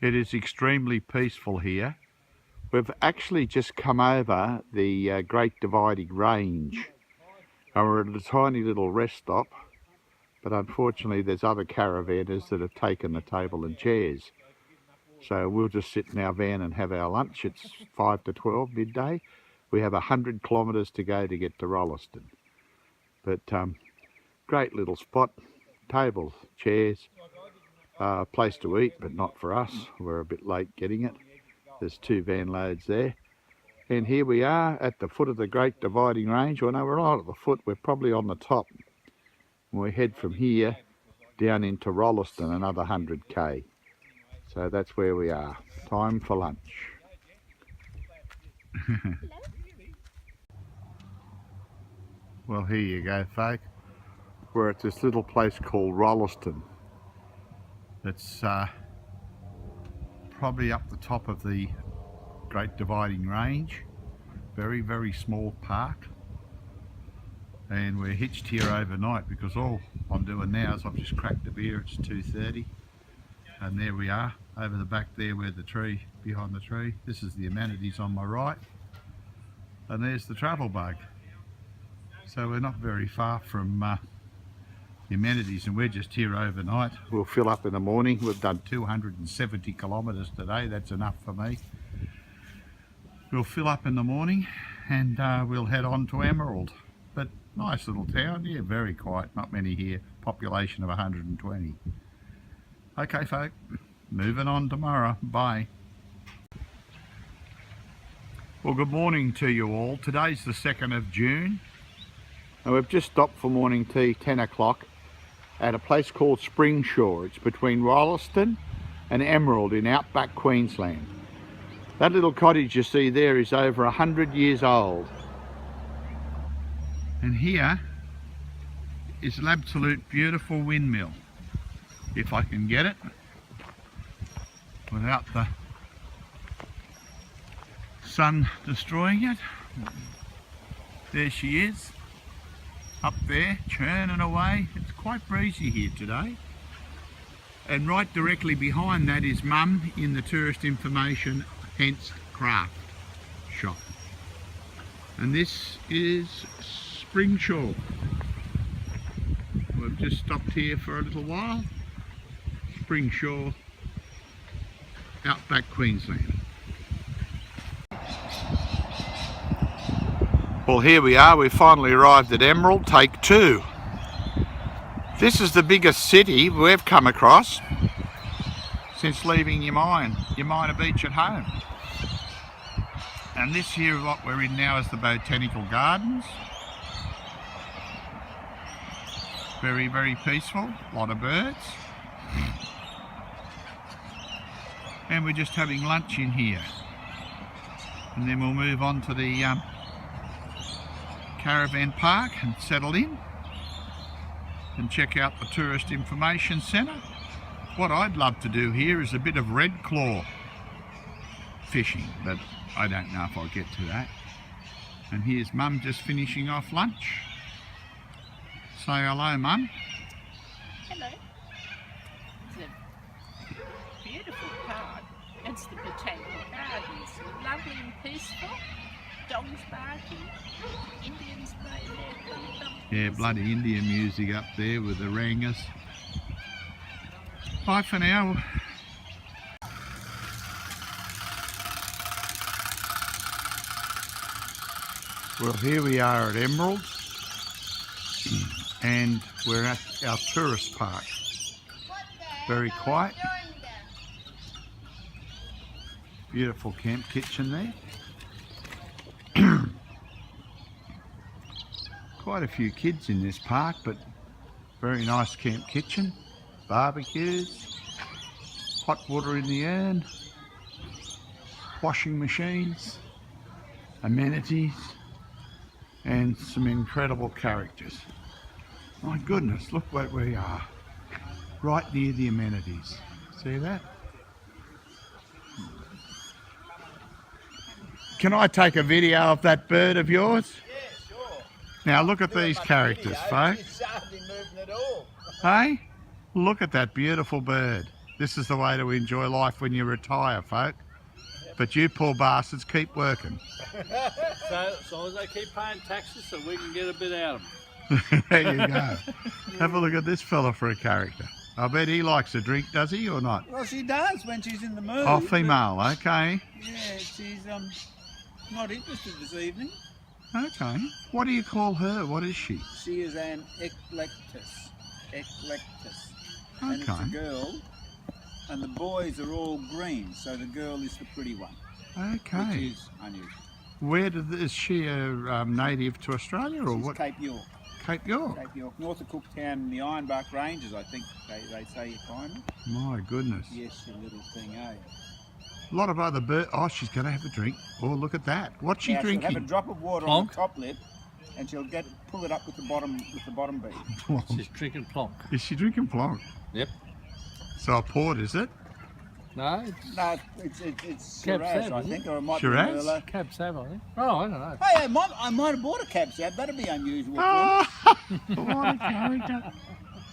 It is extremely peaceful here. We've actually just come over the Great Dividing Range and we're at a tiny little rest stop, but unfortunately there's other caravanners that have taken the table and chairs. So we'll just sit in our van and have our lunch. It's 5 to 12 midday. We have 100 kilometres to go to get to Rolleston. But great little spot, tables, chairs, place to eat, but not for us. We're a bit late getting it. There's 2 van loads there. And here we are at the foot of the Great Dividing Range. Well, no, we're not at the foot, we're probably on the top. And we head from here down into Rolleston, another 100k. So that's where we are. Time for lunch. Well, here you go, folk. We're at this little place called Rolleston. It's probably up the top of the Great Dividing Range. Very, very small park. And we're hitched here overnight because all I'm doing now is I've just cracked a beer. It's 2:30. And there we are, over the back there where the tree, behind the tree. This is the amenities on my right. And there's the travel bug. So we're not very far from the amenities, and we're just here overnight. We'll fill up in the morning. We've done 270 kilometres today. That's enough for me. We'll fill up in the morning and we'll head on to Emerald. But nice little town, yeah, very quiet, not many here. Population of 120. Okay, folk, moving on tomorrow. Bye. Well, good morning to you all. Today's the 2nd of June. And we've just stopped for morning tea, 10 o'clock, at a place called Springshore. It's between Rolleston and Emerald in outback Queensland. That little cottage you see there is over 100 years old. And here is an absolute beautiful windmill. If I can get it without the sun destroying it. There she is, up there, churning away. It's quite breezy here today. And right directly behind that is Mum in the tourist information, hence craft shop. And this is Springshore. We've just stopped here for a little while. Springshore, outback Queensland. Well, here we are. We finally arrived at Emerald, take 2. This is the biggest city we've come across since leaving Yamina Beach at home. And this here, what we're in now, is the Botanical Gardens. Very, very peaceful, a lot of birds. And we're just having lunch in here, and then we'll move on to the caravan park and settle in and check out the tourist information centre. What I'd love to do here is a bit of red claw fishing, but I don't know if I'll get to that. And here's Mum just finishing off lunch. Say hello, Mum. Hello. It's a beautiful park. It's the Botanical Gardens. Lovely and peaceful. Dogs barking. Indians playing their Yeah, bloody Indian music up there with the rangers. Bye for now. Well, here we are at Emerald. And we're at our tourist park. Very quiet. Beautiful camp kitchen there. Quite a few kids in this park, but very nice camp kitchen. Barbecues, hot water in the urn, washing machines, amenities, and some incredible characters. My goodness, look where we are, right near the amenities. See that? Can I take a video of that bird of yours? Yeah, sure. Now look at these characters, folks. It's hardly moving at all. Hey, look at that beautiful bird. This is the way to enjoy life when you retire, folk. But you poor bastards keep working. So as long as they keep paying taxes so we can get a bit out of them. There you go. Have a look at this fella for a character. I bet he likes a drink, does he, or not? Well, she does when she's in the mood. Oh, female, okay. Yeah, she's not interested this evening. Okay. What do you call her? What is she? She is an eclectus. And it's a Okay. girl, and the boys are all green, so the girl is the pretty one, which Okay. is unusual. Is she a native to Australia or She's what? Cape York. Cape York. Cape York, north of Cooktown in the Ironbark Ranges, I think they say you find them. My goodness. Yes, you little thing, eh? A lot of other birds. Oh, she's going to have a drink. Oh, look at that. What's she Now, she'll have a drinking? drop of water on the top lip, and she'll pull it up with the bottom bead. She's drinking plonk. Is she drinking plonk? Yep. So a port, is it? No, No, it's Cab Shiraz, Sav, I is think, or it might Shiraz? be Merlot. Cab Sav, I think. Oh, I don't know. Hey, I might have bought a Cab Sav. That'd be unusual for me. Oh, what a character.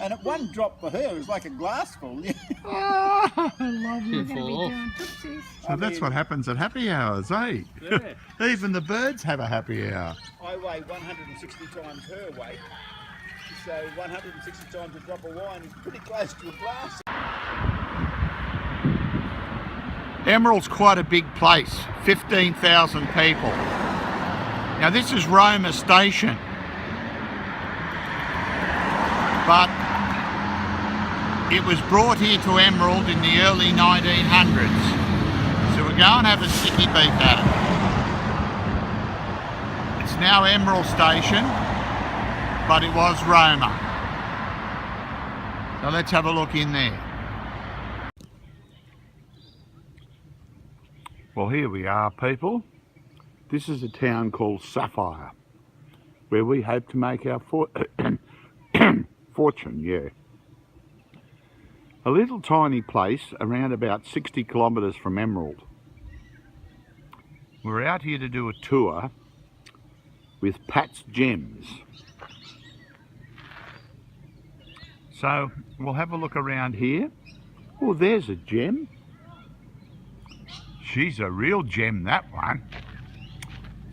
And at one drop for her is like a glassful. Oh, I love She'll it. fall off. So that's what happens at happy hours, eh? Yeah. Even the birds have a happy hour. I weigh 160 times her weight. So 160 times a drop of wine is pretty close to a glass. Emerald's quite a big place, 15,000 people. Now this is Roma Station, but it was brought here to Emerald in the early 1900s. So we'll go and have a sticky beak at it. It's now Emerald Station, but it was Roma. So let's have a look in there. Well, here we are, people. This is a town called Sapphire, where we hope to make our fortune, yeah. A little tiny place around about 60 kilometres from Emerald. We're out here to do a tour with Pat's Gems. So we'll have a look around here. Oh, there's a gem. She's a real gem, that one.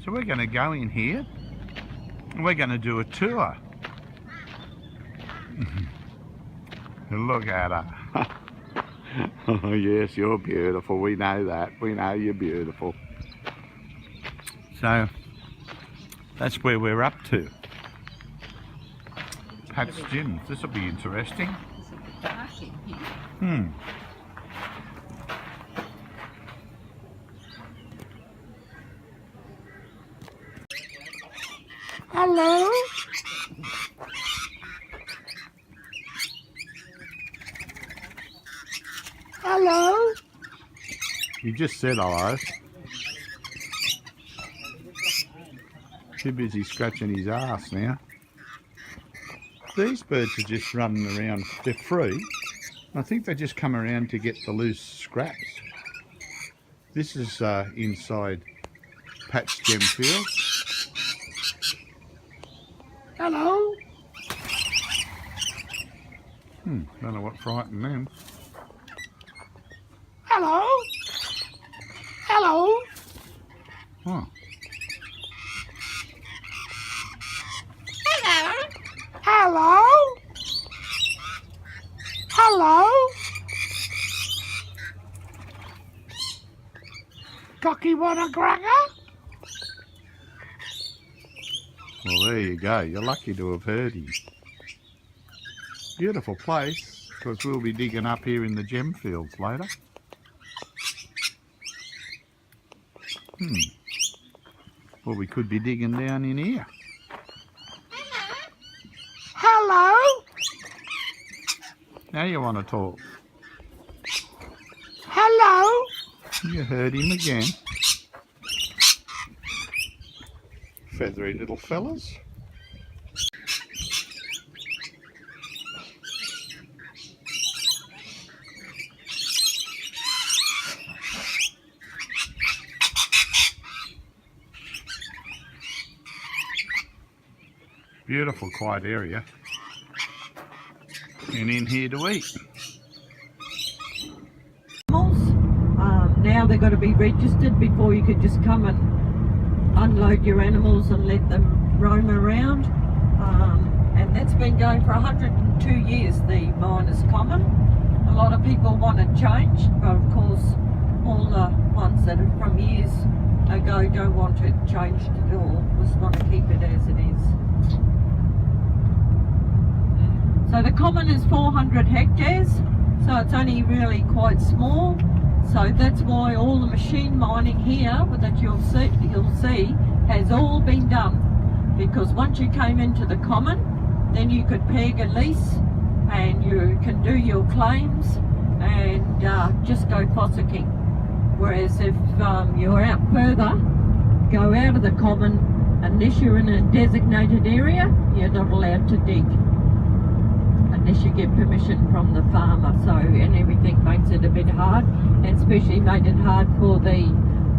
So we're going to go in here and we're going to do a tour. Look at her. Oh yes, you're beautiful. We know that. We know you're beautiful. So that's where we're up to. Pat's Gems. This will be interesting. It's a bit dark in here. Hello? Hello? You just said hello. Too busy scratching his ass now. These birds are just running around. They're free. I think they just come around to get the loose scraps. This is inside Pat's Gem Field. Hello. Don't know what frightened them. Hello. Hello. Oh. Hello. Hello. Hello. Cocky want a cracker? Well, there you go. You're lucky to have heard him. Beautiful place, because we'll be digging up here in the gem fields later. Well, we could be digging down in here. Hello? Now you want to talk. Hello? You heard him again. Feathery little fellas. Beautiful quiet area. And in here to eat. now they've got to be registered before you could just come and unload your animals and let them roam around. And that's been going for 102 years, the miners' common. A lot of people want it changed, but of course all the ones that are from years ago don't want it changed at all, just want to keep it as it is. So the common is 400 hectares, so it's only really quite small. So that's why all the machine mining here that you'll see has all been done. Because once you came into the common, then you could peg a lease and you can do your claims and just go fossicking. Whereas if you're out further, go out of the common, unless you're in a designated area, you're not allowed to dig. Unless you get permission from the farmer, and everything makes it a bit hard, and especially made it hard for the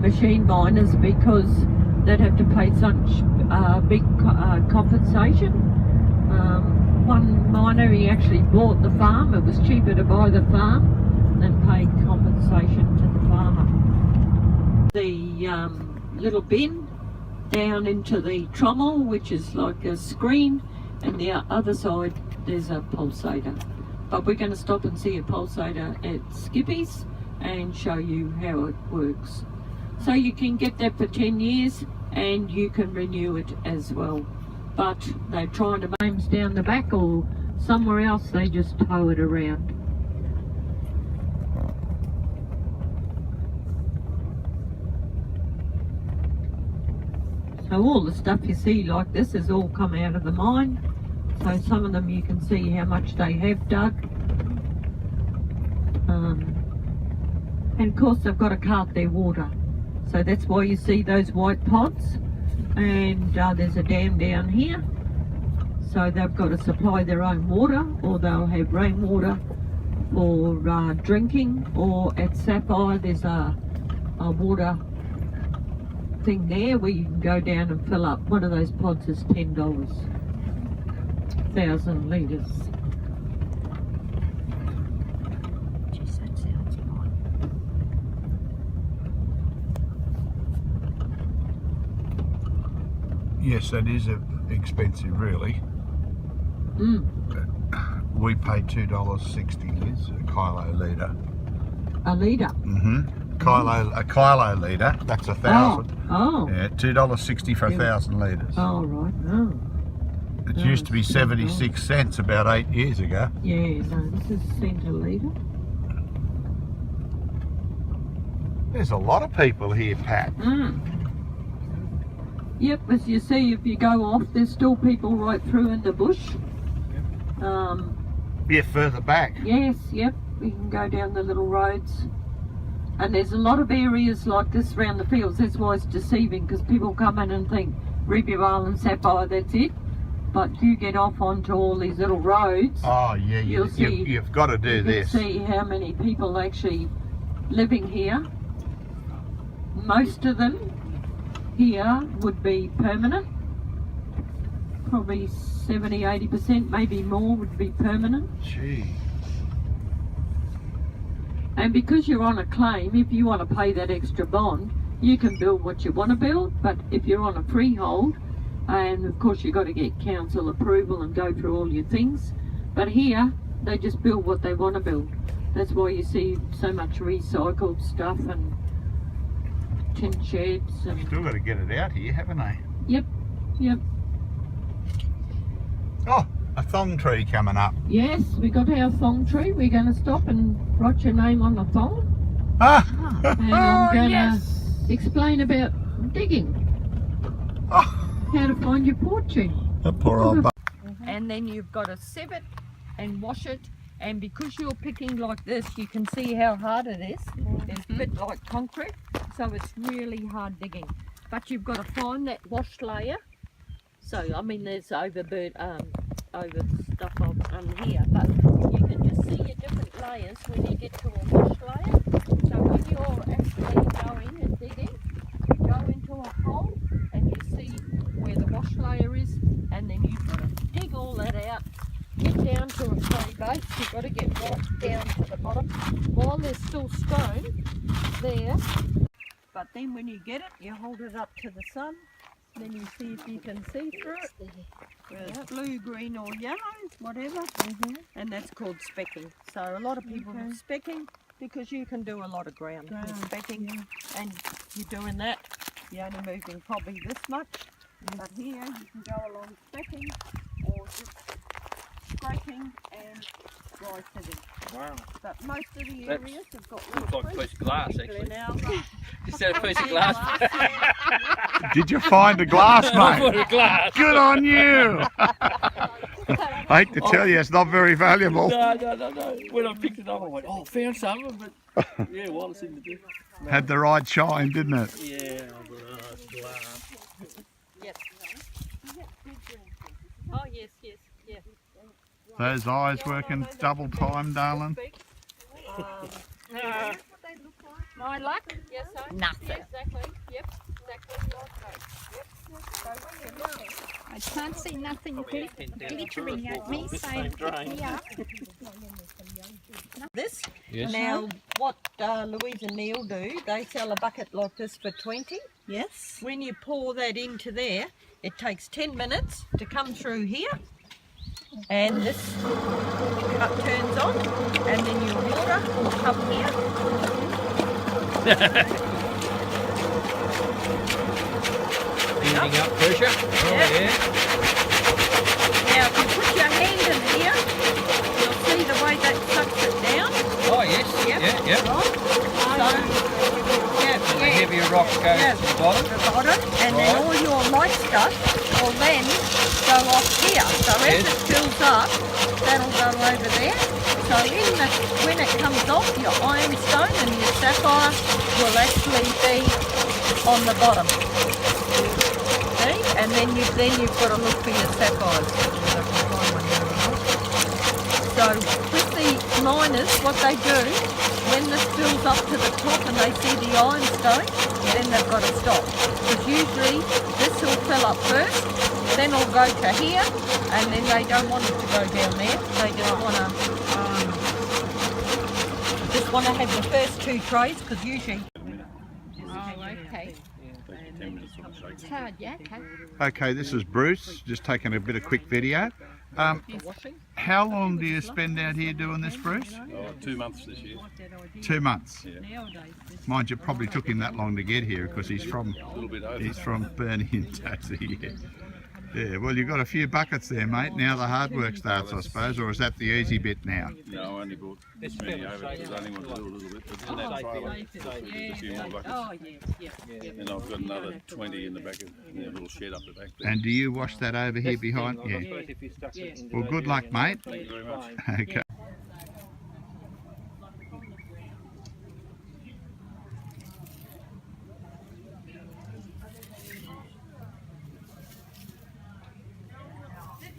machine miners because they'd have to pay such big compensation. One miner, he actually bought the farm. It was cheaper to buy the farm than pay compensation to the farmer. The little bin down into the trommel, which is like a screen, and the other side there's a pulsator. But we're going to stop and see a pulsator at Skippy's and show you how it works. So you can get that for 10 years and you can renew it as well. But they're trying to aims down the back, or somewhere else they just tow it around. So all the stuff you see like this has all come out of the mine. So some of them you can see how much they have dug. And of course they've got to cart their water. So that's why you see those white pods. And there's a dam down here. So they've got to supply their own water, or they'll have rainwater for drinking. Or at Sapphire there's a water thing there where you can go down and fill up. One of those pods is $10. 1,000 litres. Jeez, that sounds fine. Yes, that is expensive, really. We pay $2.60 a kilo litre. A litre? A kilo litre, that's 1,000. Oh. Yeah, $2.60 for 1,000 litres. Oh, right. Oh. It used to be 76 cents about 8 years ago. Yeah, no, this is cent a litre. There's a lot of people here, Pat. Yep, as you see, if you go off, there's still people right through in the bush. Yeah, further back. Yes, yep, we can go down the little roads. And there's a lot of areas like this around the fields. That's why it's deceiving, because people come in and think Review Island, Sapphire, that's it. But you get off onto all these little roads. Oh yeah, you've got to do this. You can see how many people actually living here. Most of them here would be permanent. Probably 70-80%, maybe more, would be permanent. Gee. And because you're on a claim, if you want to pay that extra bond, you can build what you want to build. But if you're on a freehold, and of course you've got to get council approval and go through all your things. But here, they just build what they want to build. That's why you see so much recycled stuff and tin sheds. And Still got to get it out here, haven't they? Yep, yep. Oh, a thong tree coming up. Yes, we got our thong tree. We're going to stop and write your name on the thong. And I'm going to explain about digging. How to find your porchy. A poor old butt. And then you've got to sieve it and wash it, and because you're picking like this, you can see how hard it is. It's a bit like concrete, so it's really hard digging. But you've got to find that washed layer. So I mean, there's over stuff on here, but you can just see your different layers when you get to a washed layer. So when you're actually going and digging, you go into a hole and you see where the wash layer is, and then you've got to dig all that out, get down to a clay base. You've got to get right down to the bottom. While there's still stone there. But then when you get it, you hold it up to the sun. Then you see if you can see through it. Whether it's blue, green or yellow, whatever. And that's called specking. So a lot of people are specking because you can do a lot of ground with specking. And you're doing that, you're only moving probably this much. But here you can go along specking or just scraping and dry sitting. Wow. But most of the areas have got Looks like a piece of glass, actually. now. Is that a piece of glass? Did you find a glass, mate? What a glass. Good on you! I hate to tell you, it's not very valuable. No. When I picked it up, I went, oh, found some, but yeah, Wallace seemed to do. Had the right shine, didn't it? Yeah, glass. Oh yes. Those eyes working double time, darling. My luck? Yes, sir. Nothing. Exactly. Yep. Exactly. I can't see nothing glittering at me, so yeah. This. Yes. Now, what Louise and Neil do, they sell a bucket like this for 20. Yes. When you pour that into there, it takes 10 minutes to come through here. And this turns on, and then your water will come here. Building up pressure. Oh, yeah. Now, if you put your hand in here, you'll see the way that sucks it down. Oh, yes. Yeah. So, The heavier rock goes to the bottom. the bottom, and then all your light stuff will then go off here. So as it fills up, that'll go over there. So when it comes off, your ironstone and your sapphire will actually be on the bottom. See? And then you've got to look for your sapphires. So with the miners, what they do, when this fills up to the top and they see the ironstone, then they've got to stop. Because usually this will fill up first, then it'll go to here, and then they don't want it to go down there. They just want to have the first two trays, because usually. Oh, okay. It's hard, yeah, okay. Okay, this is Bruce, just taking a bit of quick video. How long do you spend out here doing this, Bruce? 2 months this year. 2 months. Yeah. Mind you, it probably took him that long to get here because he's from A little bit over. Burnie in Tassie. Yeah, well, you've got a few buckets there, mate. Now the hard work starts, I suppose, or is that the easy bit now? No, I only bought this many over because I only want to do a little bit. But then that trailer, a few more buckets. Oh, yeah. And I've got another 20 in the back of the little shed up the back there. And do you wash that over here behind? Yeah. Well, good luck, mate. Thank you very much. Okay.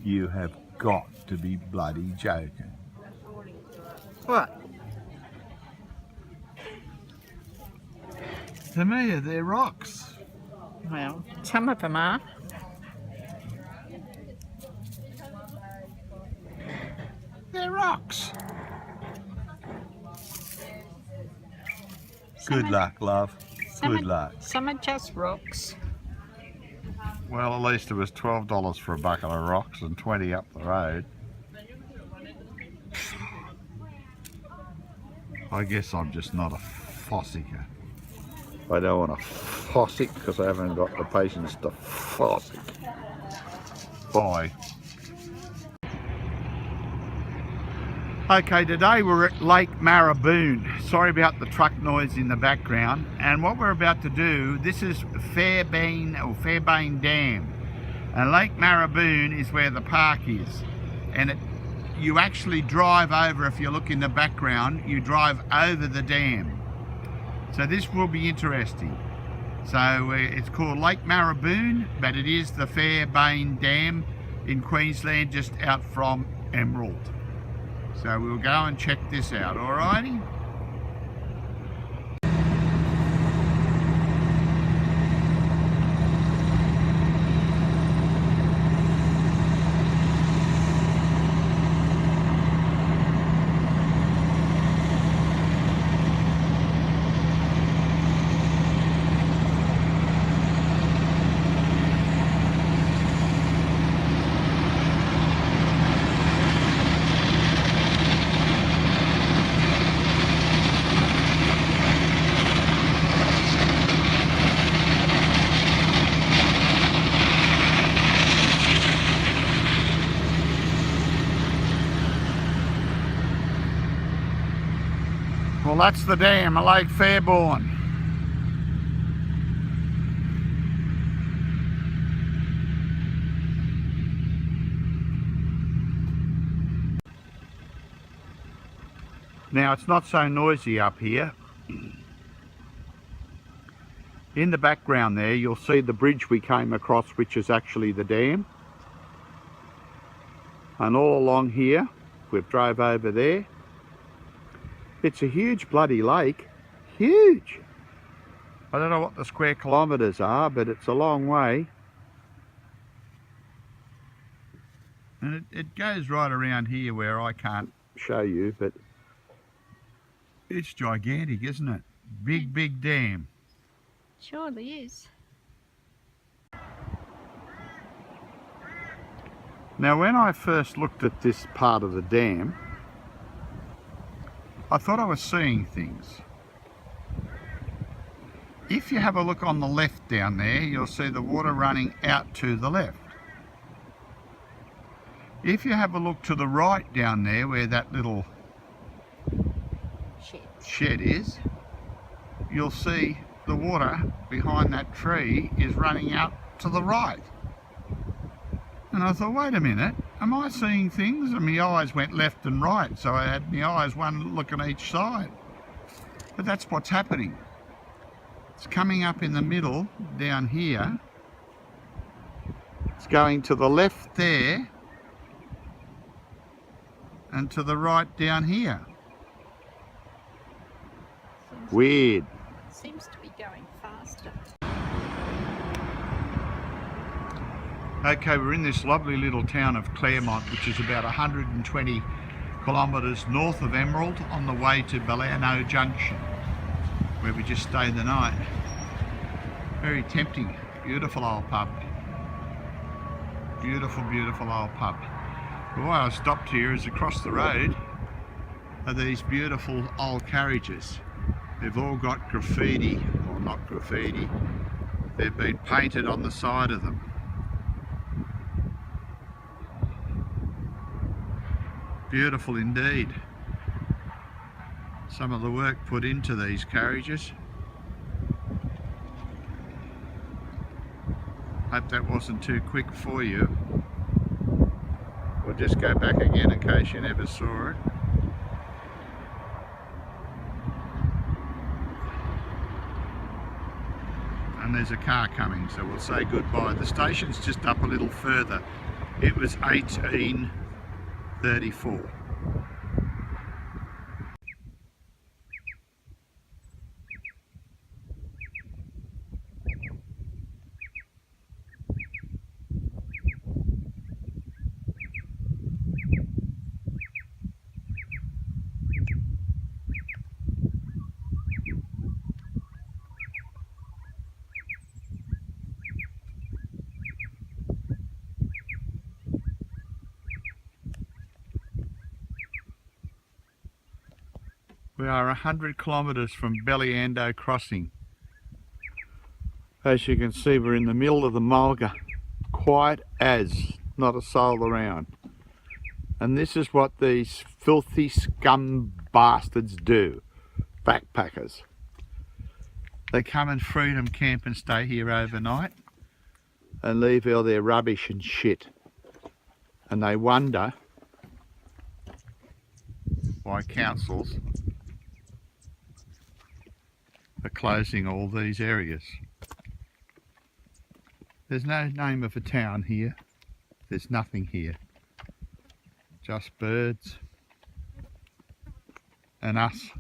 You have got to be bloody joking. What? To me, they're rocks. Well, some of them are. They're rocks. Good luck, love. Good luck. Some are just rocks. Well, at least it was $12 for a bucket of rocks and 20 up the road. I guess I'm just not a fossicker. I don't want to fossick because I haven't got the patience to fossick. Bye. Okay, today we're at Lake Marraboon. Sorry about the truck noise in the background. And what we're about to do, this is Fairbairn Dam. And Lake Marraboon is where the park is. And you actually drive over, if you look in the background, you drive over the dam. So this will be interesting. So it's called Lake Marraboon, but it is the Fairbairn Dam in Queensland, just out from Emerald. So we'll go and check this out, alrighty? Well, that's the dam at Lake Fairbairn. Now, it's not so noisy up here. In the background there, you'll see the bridge we came across, which is actually the dam. And all along here, we've drove over there. It's a huge bloody lake. Huge. I don't know what the square kilometres are, but it's a long way. And it goes right around here where I can't show you, but it's gigantic, isn't it? Big, big dam. Surely is. Now, when I first looked at this part of the dam, I thought I was seeing things. If you have a look on the left down there, you'll see the water running out to the left. If you have a look to the right down there, where that little shed is, you'll see the water behind that tree is running out to the right. And I thought, wait a minute, am I seeing things? And my eyes went left and right, so I had my eyes one look on each side. But that's what's happening. It's coming up in the middle down here. It's going to the left there and to the right down here. Weird. Seems to be going faster. Okay, we're in this lovely little town of Claremont, which is about 120 kilometres north of Emerald, on the way to Belyando Junction, where we just stayed the night. Very tempting. Beautiful old pub. Beautiful, beautiful old pub. But why I stopped here is across the road are these beautiful old carriages. They've all got graffiti, or not graffiti, they've been painted on the side of them. Beautiful indeed. Some of the work put into these carriages. Hope that wasn't too quick for you. We'll just go back again in case you never saw it. And there's a car coming, so we'll say goodbye. The station's just up a little further. It was 1834. We are 100 kilometres from Belyando crossing. As you can see, we're in the middle of the mulga, quiet as, not a soul around. And this is what these filthy scum bastards do, backpackers. They come and freedom camp and stay here overnight and leave all their rubbish and shit. And they wonder why councils are closing all these areas. There's no name of a town here. There's nothing here. Just birds and us.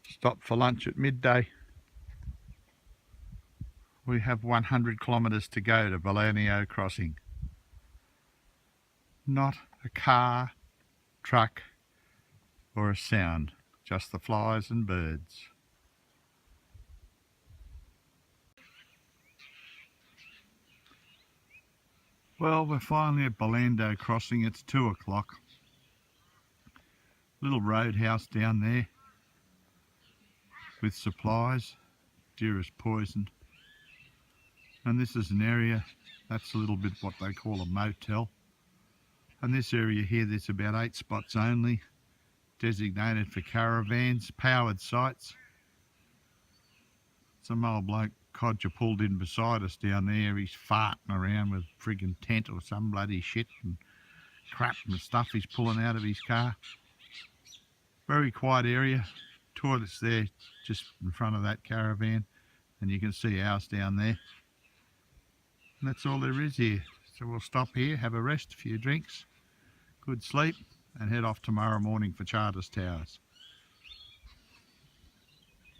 Stopped for lunch at midday. We have 100 kilometres to go to Belyando crossing. Not a car, truck or a sound. Just the flies and birds. Well, we're finally at Belyando crossing. It's 2 o'clock. Little roadhouse down there with supplies. Deer is poisoned. And this is an area, that's a little bit what they call a motel. And this area here, there's about 8 spots only. designated for caravans, powered sites. Some old bloke codger pulled in beside us down there. He's farting around with a friggin' tent or some bloody shit and crap and stuff he's pulling out of his car. Very quiet area. Toilets there just in front of that caravan, and you can see ours down there. And that's all there is here. So we'll stop here, have a rest, a few drinks, good sleep, and head off tomorrow morning for Charters Towers.